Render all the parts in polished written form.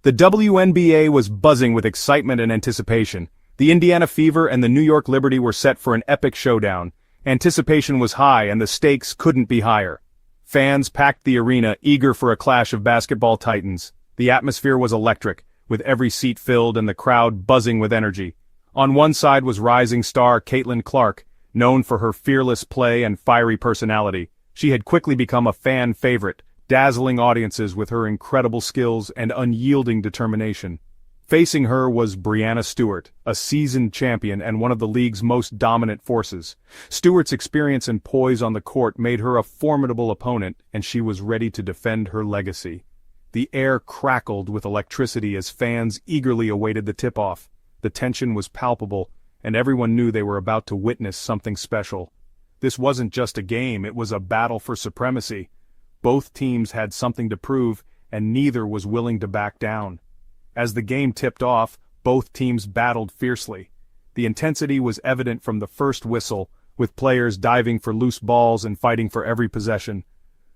The WNBA was buzzing with excitement and anticipation. The Indiana Fever and the New York Liberty were set for an epic showdown. Anticipation was high and the stakes couldn't be higher. Fans packed the arena, eager for a clash of basketball titans. The atmosphere was electric, with every seat filled and the crowd buzzing with energy. On one side was rising star Caitlin Clark, known for her fearless play and fiery personality. She had quickly become a fan favorite, dazzling audiences with her incredible skills and unyielding determination. Facing her was Breanna Stewart, a seasoned champion and one of the league's most dominant forces. Stewart's experience and poise on the court made her a formidable opponent, and she was ready to defend her legacy. The air crackled with electricity as fans eagerly awaited the tip-off. The tension was palpable, and everyone knew they were about to witness something special. This wasn't just a game, it was a battle for supremacy. Both teams had something to prove, and neither was willing to back down. As the game tipped off, both teams battled fiercely. The intensity was evident from the first whistle, with players diving for loose balls and fighting for every possession.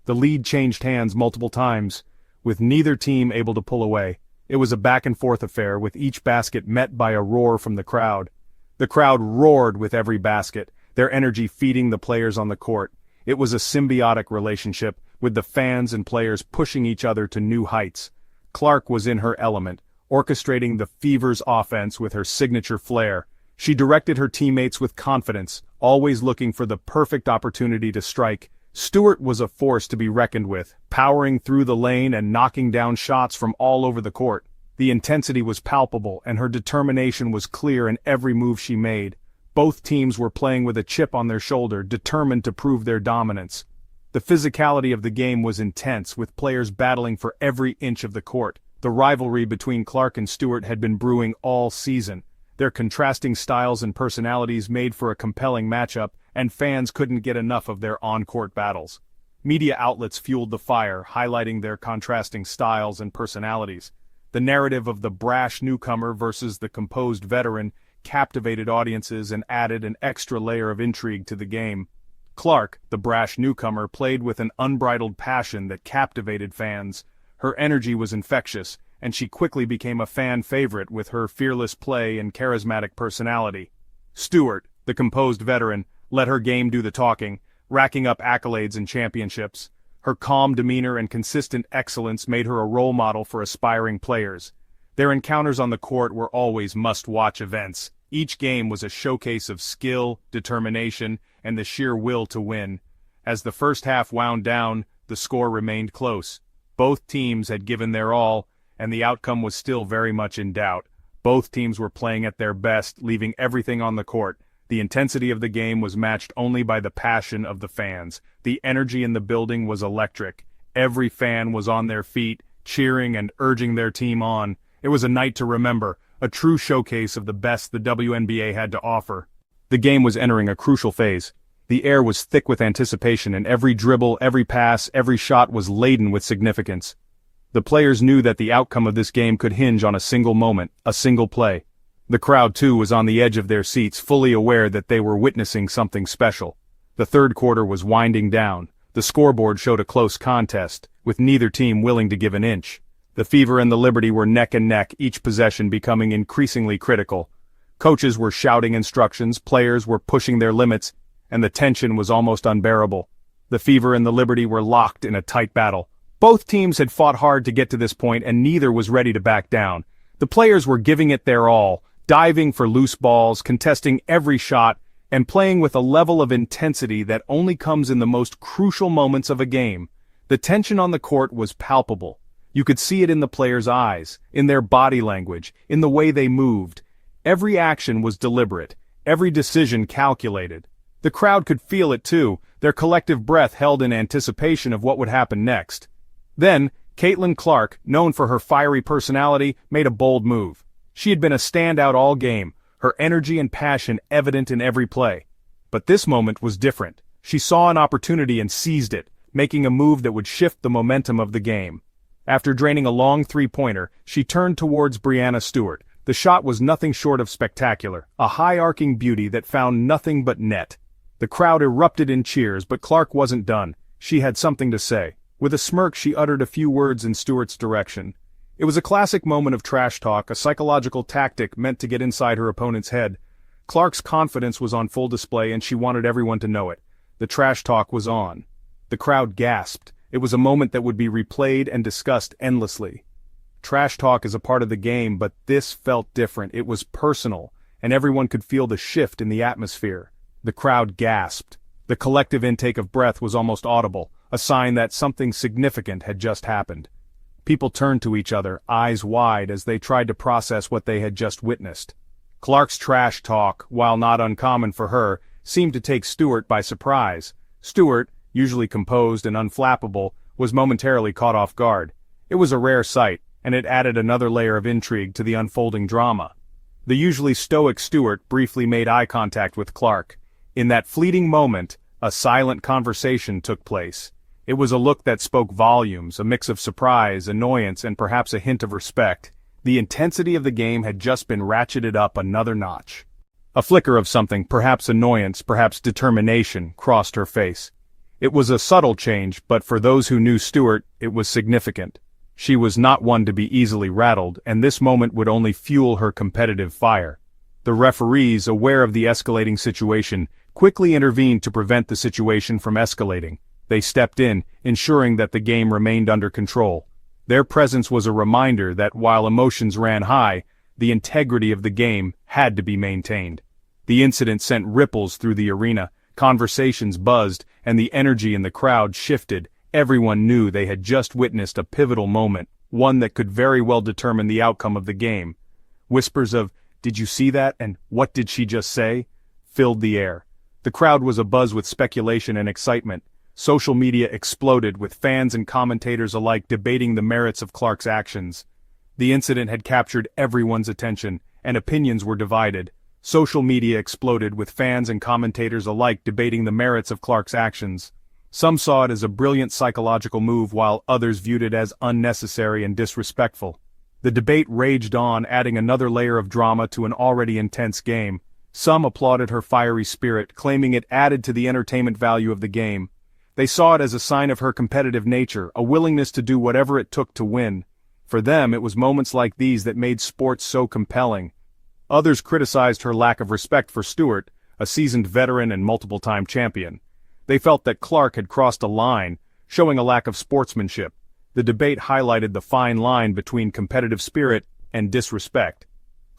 The lead changed hands multiple times, with neither team able to pull away. It was a back-and-forth affair, with each basket met by a roar from the crowd. The crowd roared with every basket, their energy feeding the players on the court. It was a symbiotic relationship, with the fans and players pushing each other to new heights. Clark was in her element, orchestrating the Fever's offense with her signature flair. She directed her teammates with confidence, always looking for the perfect opportunity to strike. Stewart was a force to be reckoned with, powering through the lane and knocking down shots from all over the court. The intensity was palpable, and her determination was clear in every move she made. Both teams were playing with a chip on their shoulder, determined to prove their dominance. The physicality of the game was intense, with players battling for every inch of the court. The rivalry between Clark and Stewart had been brewing all season. Their contrasting styles and personalities made for a compelling matchup, and fans couldn't get enough of their on-court battles. Media outlets fueled the fire, highlighting their contrasting styles and personalities. The narrative of the brash newcomer versus the composed veteran captivated audiences and added an extra layer of intrigue to the game. Clark, the brash newcomer, played with an unbridled passion that captivated fans. Her energy was infectious, and she quickly became a fan favorite with her fearless play and charismatic personality. Stewart, the composed veteran, let her game do the talking, racking up accolades and championships. Her calm demeanor and consistent excellence made her a role model for aspiring players. Their encounters on the court were always must-watch events. Each game was a showcase of skill, determination, and the sheer will to win. As the first half wound down, the score remained close. Both teams had given their all, and the outcome was still very much in doubt. Both teams were playing at their best, leaving everything on the court. The intensity of the game was matched only by the passion of the fans. The energy in the building was electric. Every fan was on their feet, cheering and urging their team on. It was a night to remember, a true showcase of the best the WNBA had to offer. The game was entering a crucial phase. The air was thick with anticipation, and every dribble, every pass, every shot was laden with significance. The players knew that the outcome of this game could hinge on a single moment, a single play. The crowd, too, was on the edge of their seats, fully aware that they were witnessing something special. The third quarter was winding down. The scoreboard showed a close contest, with neither team willing to give an inch. The Fever and the Liberty were neck and neck, each possession becoming increasingly critical. Coaches were shouting instructions, players were pushing their limits, and the tension was almost unbearable. The Fever and the Liberty were locked in a tight battle. Both teams had fought hard to get to this point, and neither was ready to back down. The players were giving it their all, diving for loose balls, contesting every shot, and playing with a level of intensity that only comes in the most crucial moments of a game. The tension on the court was palpable. You could see it in the players' eyes, in their body language, in the way they moved. Every action was deliberate, every decision calculated. The crowd could feel it too, their collective breath held in anticipation of what would happen next. Then, Caitlin Clark, known for her fiery personality, made a bold move. She had been a standout all game, her energy and passion evident in every play. But this moment was different. She saw an opportunity and seized it, making a move that would shift the momentum of the game. After draining a long three-pointer, she turned towards Breanna Stewart. The shot was nothing short of spectacular, a high-arcing beauty that found nothing but net. The crowd erupted in cheers, but Clark wasn't done. She had something to say. With a smirk, she uttered a few words in Stewart's direction. It was a classic moment of trash talk, a psychological tactic meant to get inside her opponent's head. Clark's confidence was on full display and she wanted everyone to know it. The trash talk was on. The crowd gasped. It was a moment that would be replayed and discussed endlessly. Trash talk is a part of the game, but this felt different. It was personal, and everyone could feel the shift in the atmosphere. The crowd gasped. The collective intake of breath was almost audible, a sign that something significant had just happened. People turned to each other, eyes wide, as they tried to process what they had just witnessed. Clark's trash talk, while not uncommon for her, seemed to take Stewart by surprise. Stewart, usually composed and unflappable, was momentarily caught off guard. It was a rare sight, and it added another layer of intrigue to the unfolding drama. The usually stoic Stewart briefly made eye contact with Clark. In that fleeting moment, a silent conversation took place. It was a look that spoke volumes, a mix of surprise, annoyance, and perhaps a hint of respect. The intensity of the game had just been ratcheted up another notch. A flicker of something, perhaps annoyance, perhaps determination, crossed her face. It was a subtle change, but for those who knew Stewart, it was significant. She was not one to be easily rattled, and this moment would only fuel her competitive fire. The referees, aware of the escalating situation, quickly intervened to prevent the situation from escalating. They stepped in, ensuring that the game remained under control. Their presence was a reminder that while emotions ran high, the integrity of the game had to be maintained. The incident sent ripples through the arena, conversations buzzed, and the energy in the crowd shifted. Everyone knew they had just witnessed a pivotal moment, one that could very well determine the outcome of the game. Whispers of, "Did you see that?" and "What did she just say?" filled the air. The crowd was abuzz with speculation and excitement. Social media exploded, with fans and commentators alike debating the merits of Clark's actions. The incident had captured everyone's attention, and opinions were divided. Social media exploded, with fans and commentators alike debating the merits of Clark's actions. Some saw it as a brilliant psychological move, while others viewed it as unnecessary and disrespectful. The debate raged on, adding another layer of drama to an already intense game. Some applauded her fiery spirit, claiming it added to the entertainment value of the game. They saw it as a sign of her competitive nature, a willingness to do whatever it took to win. For them, it was moments like these that made sports so compelling. Others criticized her lack of respect for Stewart, a seasoned veteran and multiple-time champion. They felt that Clark had crossed a line, showing a lack of sportsmanship. The debate highlighted the fine line between competitive spirit and disrespect.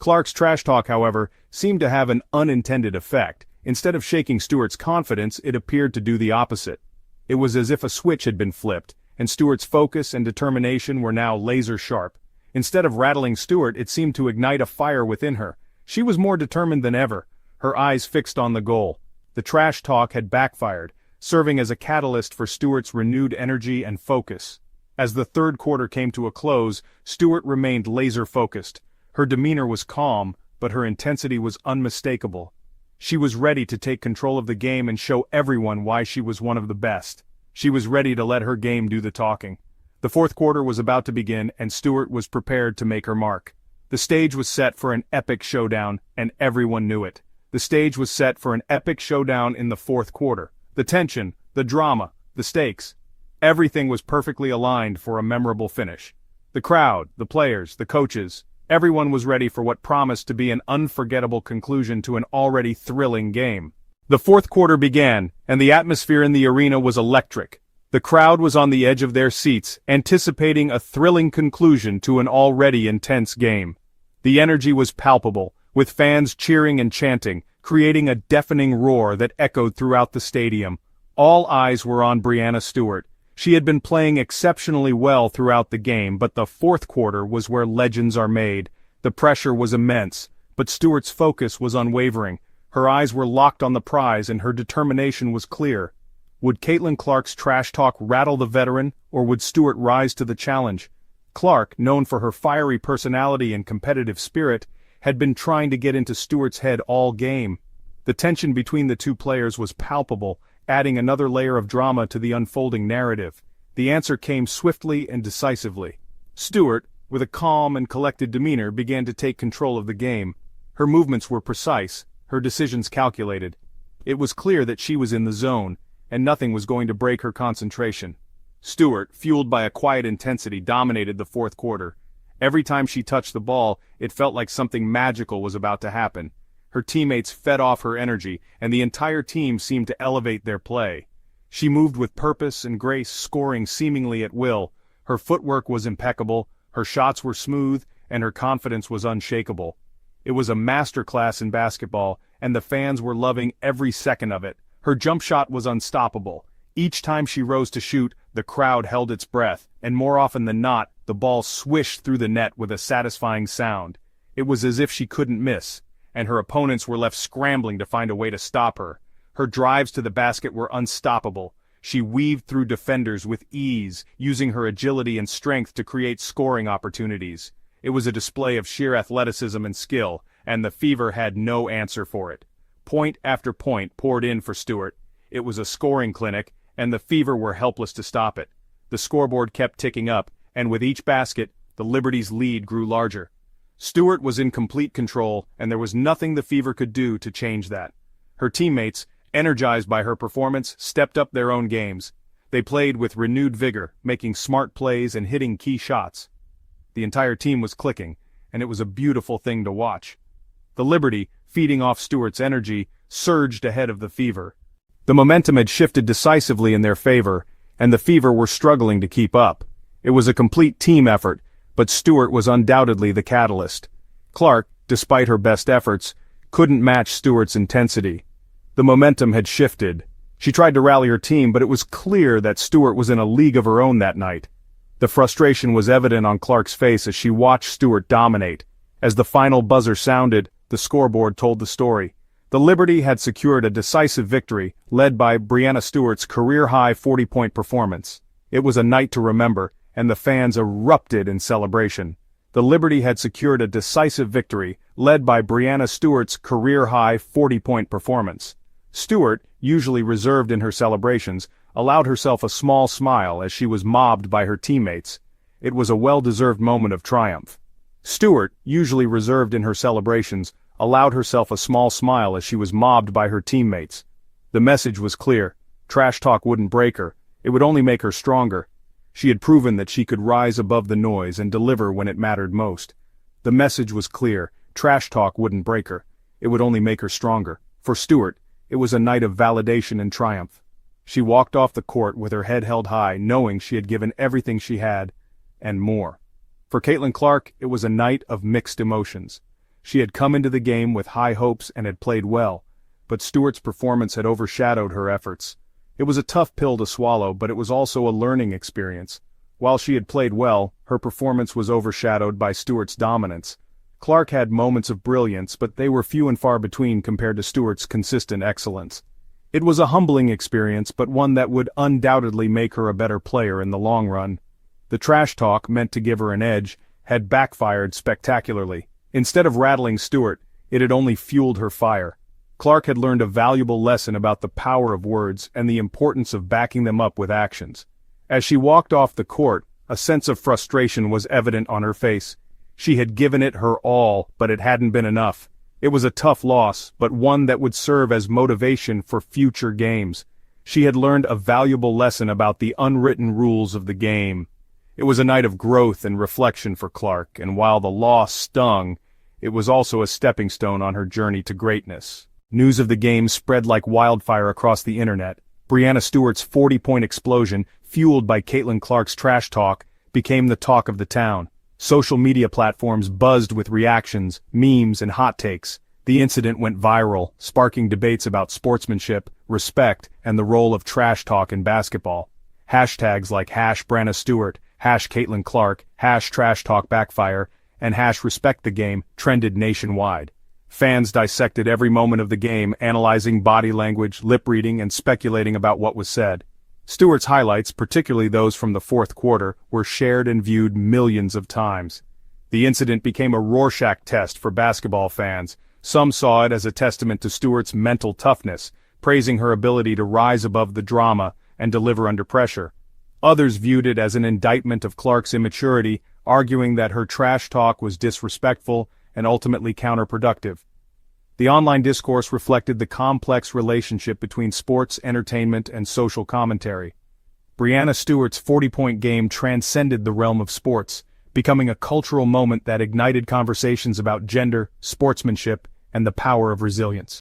Clark's trash talk, however, seemed to have an unintended effect. Instead of shaking Stewart's confidence, it appeared to do the opposite. It was as if a switch had been flipped, and Stewart's focus and determination were now laser-sharp. Instead of rattling Stewart, it seemed to ignite a fire within her. She was more determined than ever, her eyes fixed on the goal. The trash talk had backfired, serving as a catalyst for Stewart's renewed energy and focus. As the third quarter came to a close, Stewart remained laser-focused. Her demeanor was calm, but her intensity was unmistakable. She was ready to take control of the game and show everyone why she was one of the best. She was ready to let her game do the talking. The fourth quarter was about to begin, and Stewart was prepared to make her mark. The stage was set for an epic showdown, and everyone knew it. The stage was set for an epic showdown in the fourth quarter. The tension, the drama, the stakes. Everything was perfectly aligned for a memorable finish. The crowd, the players, the coaches, everyone was ready for what promised to be an unforgettable conclusion to an already thrilling game. The fourth quarter began, and the atmosphere in the arena was electric. The crowd was on the edge of their seats, anticipating a thrilling conclusion to an already intense game. The energy was palpable, with fans cheering and chanting, creating a deafening roar that echoed throughout the stadium. All eyes were on Breanna Stewart. She had been playing exceptionally well throughout the game, but the fourth quarter was where legends are made. The pressure was immense, but Stewart's focus was unwavering. Her eyes were locked on the prize and her determination was clear. Would Caitlin Clark's trash talk rattle the veteran, or would Stewart rise to the challenge? Clark, known for her fiery personality and competitive spirit, had been trying to get into Stewart's head all game. The tension between the two players was palpable, adding another layer of drama to the unfolding narrative. The answer came swiftly and decisively. Stewart, with a calm and collected demeanor, began to take control of the game. Her movements were precise, her decisions calculated. It was clear that she was in the zone, and nothing was going to break her concentration. Stewart, fueled by a quiet intensity, dominated the fourth quarter. Every time she touched the ball, it felt like something magical was about to happen. Her teammates fed off her energy, and the entire team seemed to elevate their play. She moved with purpose and grace, scoring seemingly at will. Her footwork was impeccable, her shots were smooth, and her confidence was unshakable. It was a masterclass in basketball, and the fans were loving every second of it. Her jump shot was unstoppable. Each time she rose to shoot, the crowd held its breath, and more often than not, the ball swished through the net with a satisfying sound. It was as if she couldn't miss, and her opponents were left scrambling to find a way to stop her. Her drives to the basket were unstoppable. She weaved through defenders with ease, using her agility and strength to create scoring opportunities. It was a display of sheer athleticism and skill, and the Fever had no answer for it. Point after point poured in for Stewart. It was a scoring clinic, and the Fever were helpless to stop it. The scoreboard kept ticking up, and with each basket, the Liberty's lead grew larger. Stewart was in complete control, and there was nothing the Fever could do to change that. Her teammates, energized by her performance, stepped up their own games. They played with renewed vigor, making smart plays and hitting key shots. The entire team was clicking, and it was a beautiful thing to watch. The Liberty, feeding off Stewart's energy, surged ahead of the Fever. The momentum had shifted decisively in their favor, and the Fever were struggling to keep up. It was a complete team effort, but Stewart was undoubtedly the catalyst. Clark, despite her best efforts, couldn't match Stewart's intensity. The momentum had shifted. She tried to rally her team, but it was clear that Stewart was in a league of her own that night. The frustration was evident on Clark's face as she watched Stewart dominate. As the final buzzer sounded, the scoreboard told the story. The Liberty had secured a decisive victory, led by Breanna Stewart's career-high 40-point performance. It was a night to remember, and the fans erupted in celebration. The Liberty had secured a decisive victory, led by Breanna Stewart's career-high 40-point performance. Stewart, usually reserved in her celebrations, allowed herself a small smile as she was mobbed by her teammates. It was a well-deserved moment of triumph. Stewart, usually reserved in her celebrations, allowed herself a small smile as she was mobbed by her teammates. The message was clear. Trash talk wouldn't break her. It would only make her stronger. She had proven that she could rise above the noise and deliver when it mattered most. The message was clear. Trash talk wouldn't break her. It would only make her stronger. For Stewart, it was a night of validation and triumph. She walked off the court with her head held high, knowing she had given everything she had, and more. For Caitlin Clark, it was a night of mixed emotions. She had come into the game with high hopes and had played well, but Stewart's performance had overshadowed her efforts. It was a tough pill to swallow, but it was also a learning experience. While she had played well, her performance was overshadowed by Stewart's dominance. Clark had moments of brilliance, but they were few and far between compared to Stewart's consistent excellence. It was a humbling experience, but one that would undoubtedly make her a better player in the long run. The trash talk, meant to give her an edge, had backfired spectacularly. Instead of rattling Stewart, it had only fueled her fire. Clark had learned a valuable lesson about the power of words and the importance of backing them up with actions. As she walked off the court, a sense of frustration was evident on her face. She had given it her all, but it hadn't been enough. It was a tough loss, but one that would serve as motivation for future games. She had learned a valuable lesson about the unwritten rules of the game. It was a night of growth and reflection for Clark, and while the loss stung, it was also a stepping stone on her journey to greatness. News of the game spread like wildfire across the internet. Breanna Stewart's 40-point explosion, fueled by Caitlin Clark's trash talk, became the talk of the town. Social media platforms buzzed with reactions, memes, and hot takes. The incident went viral, sparking debates about sportsmanship, respect, and the role of trash talk in basketball. Hashtags like #BreannaStewart, #Caitlin Clark, #TrashTalkBackfire, and #RespectTheGame trended nationwide. Fans dissected every moment of the game, analyzing body language, lip reading, and speculating about what was said. Stewart's highlights, particularly those from the fourth quarter, were shared and viewed millions of times. The incident became a Rorschach test for basketball fans. Some saw it as a testament to Stewart's mental toughness, praising her ability to rise above the drama and deliver under pressure. Others viewed it as an indictment of Clark's immaturity, arguing that her trash talk was disrespectful and ultimately counterproductive. The online discourse reflected the complex relationship between sports, entertainment, and social commentary. Breanna Stewart's 40-point game transcended the realm of sports, becoming a cultural moment that ignited conversations about gender, sportsmanship, and the power of resilience.